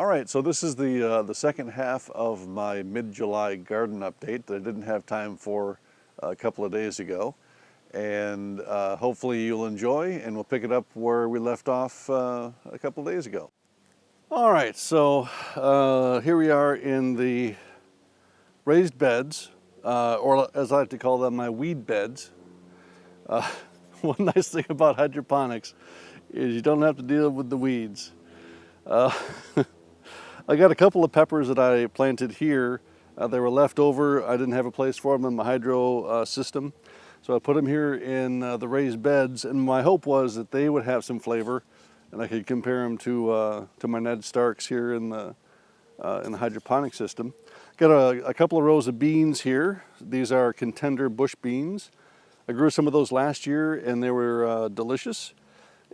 All right, so this is the second half of my mid-July garden update that I didn't have time for a couple of days ago. And hopefully you'll enjoy, and we'll pick it up where we left off a couple of days ago. All right, so here we are in the raised beds, or as I like to call them, my weed beds. One nice thing about hydroponics is you don't have to deal with the weeds. I got a couple of peppers that I planted here. They were left over. I didn't have a place for them in my hydro system. So I put them here in the raised beds, and my hope was that they would have some flavor and I could compare them to my Ned Starks here in the hydroponic system. Got a couple of rows of beans here. These are contender bush beans. I grew some of those last year and they were delicious.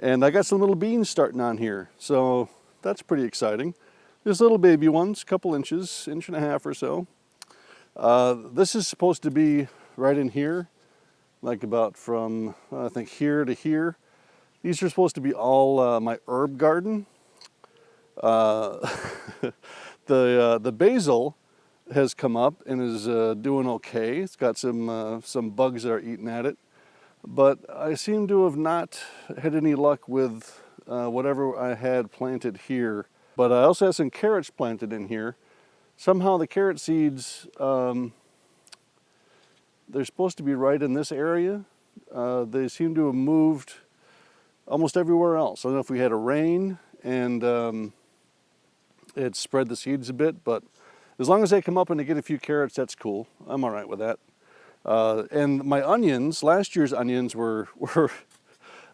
And I got some little beans starting on here, so that's pretty exciting. Just little baby ones, a couple inches, inch and a half or so. This is supposed to be right in here, like about from, I think, here to here. These are supposed to be all my herb garden. The basil has come up and is doing okay. It's got some bugs that are eating at it. But I seem to have not had any luck with whatever I had planted here. But I also have some carrots planted in here. Somehow the carrot seeds, they're supposed to be right in this area. They seem to have moved almost everywhere else. I don't know if we had a rain and it spread the seeds a bit, but as long as they come up and they get a few carrots, that's cool. I'm all right with that. And my onions, last year's onions were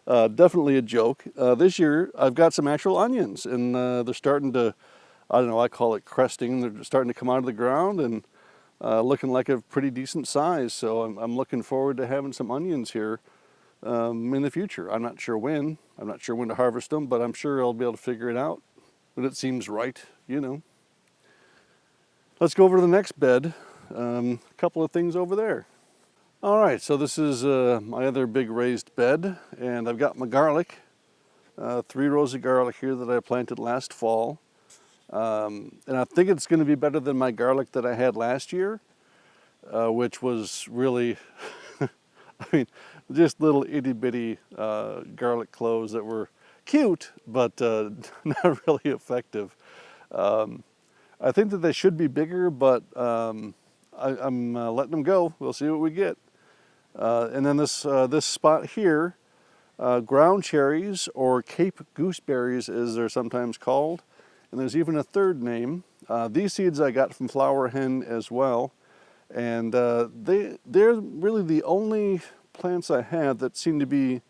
definitely a joke. This year I've got some actual onions, and they're starting to, I don't know, I call it cresting. They're starting to come out of the ground and looking like a pretty decent size. So I'm looking forward to having some onions here in the future. I'm not sure when. I'm not sure when to harvest them, but I'm sure I'll be able to figure it out when it seems right, you know. Let's go over to the next bed. A couple of things over there. All right, so this is my other big raised bed, and I've got my garlic, 3 rows of garlic here that I planted last fall. And I think it's going to be better than my garlic that I had last year, which was really, I mean, just little itty bitty garlic cloves that were cute, but not really effective. I think that they should be bigger, but I'm letting them go. We'll see what we get. And then this spot here, ground cherries, or Cape gooseberries as they're sometimes called. And there's even a third name. These seeds I got from Flower Hen as well. And they're really the only plants I have that seem to be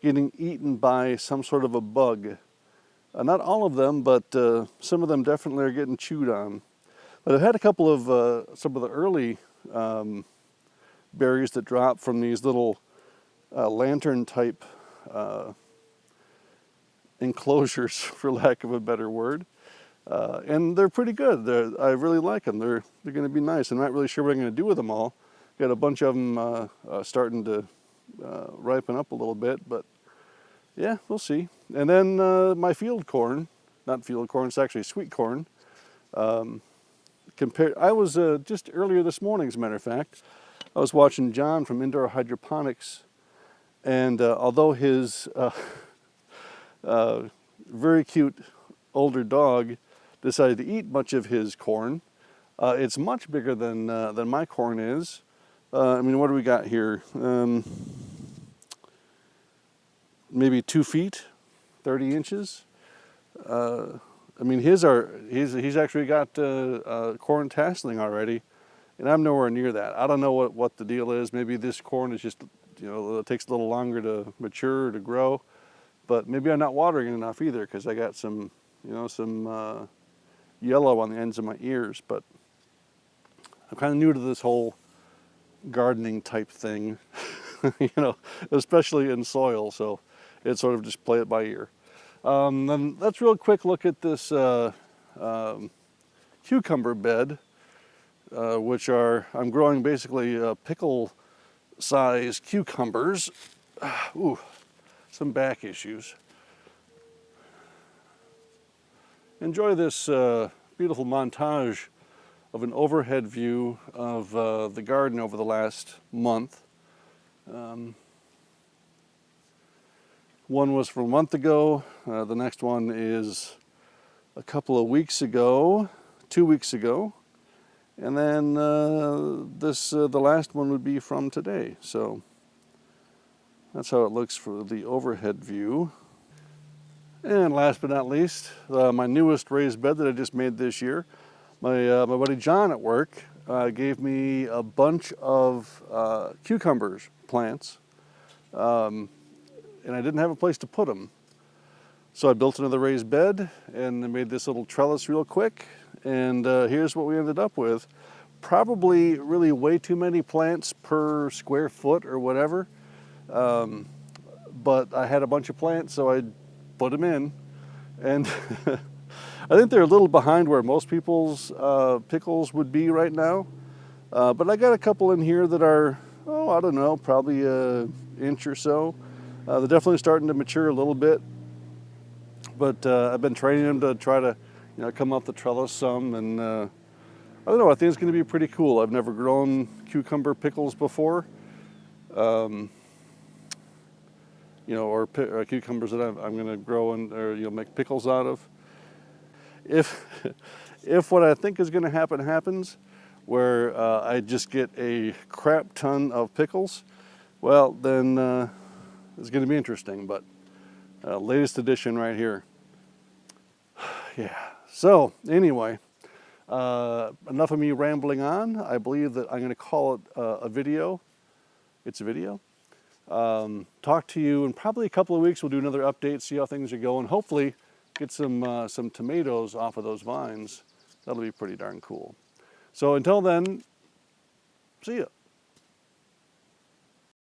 getting eaten by some sort of a bug. Not all of them, but some of them definitely are getting chewed on. But I've had a couple of some of the early berries that drop from these little lantern type enclosures, for lack of a better word, and they're pretty good. I really like them. They're going to be nice. I'm not really sure what I'm going to do with them all. Got a bunch of them starting to ripen up a little bit, but yeah, we'll see. And then my field corn, not field corn, it's actually sweet corn. I was just earlier this morning, as a matter of fact, I was watching John from Indoor Hydroponics, and although his very cute older dog decided to eat much of his corn, it's much bigger than my corn is. I mean, what do we got here? Maybe 2 feet, 30 inches. I mean, he's actually got corn tasseling already. And I'm nowhere near that. I don't know what the deal is. Maybe this corn is just, you know, it takes a little longer to mature, to grow. But maybe I'm not watering it enough either, because I got some, you know, some yellow on the ends of my ears. But I'm kind of new to this whole gardening type thing, you know, especially in soil. So it's sort of just play it by ear. Then let's real quick look at this cucumber bed. Which I'm growing basically pickle-sized cucumbers. Ooh, some back issues. enjoy this beautiful montage of an overhead view of the garden over the last month. One was from a month ago. The next one is a couple of weeks ago, 2 weeks ago. And then the last one would be from today. So that's how it looks for the overhead view. And last but not least, my newest raised bed that I just made this year. My buddy John at work gave me a bunch of cucumbers plants, and I didn't have a place to put them. So I built another raised bed and I made this little trellis real quick, and here's what we ended up with. Probably really way too many plants per square foot or whatever, but I had a bunch of plants, so I put them in, and I think they're a little behind where most people's pickles would be right now, but I got a couple in here that are, oh, I don't know, probably an inch or so. They're definitely starting to mature a little bit, but I've been training them to try to, come up the trellis some, and I don't know, I think it's going to be pretty cool. I've never grown cucumber pickles before. Or cucumbers that I'm going to grow or make pickles out of. If what I think is going to happen happens, where I just get a crap ton of pickles, well, then it's going to be interesting. But latest edition right here. Yeah. So anyway, enough of me rambling on. I believe that I'm going to call it a video. It's a video. Talk to you in probably a couple of weeks. We'll do another update, see how things are going. Hopefully get some tomatoes off of those vines. That'll be pretty darn cool. So until then, see ya.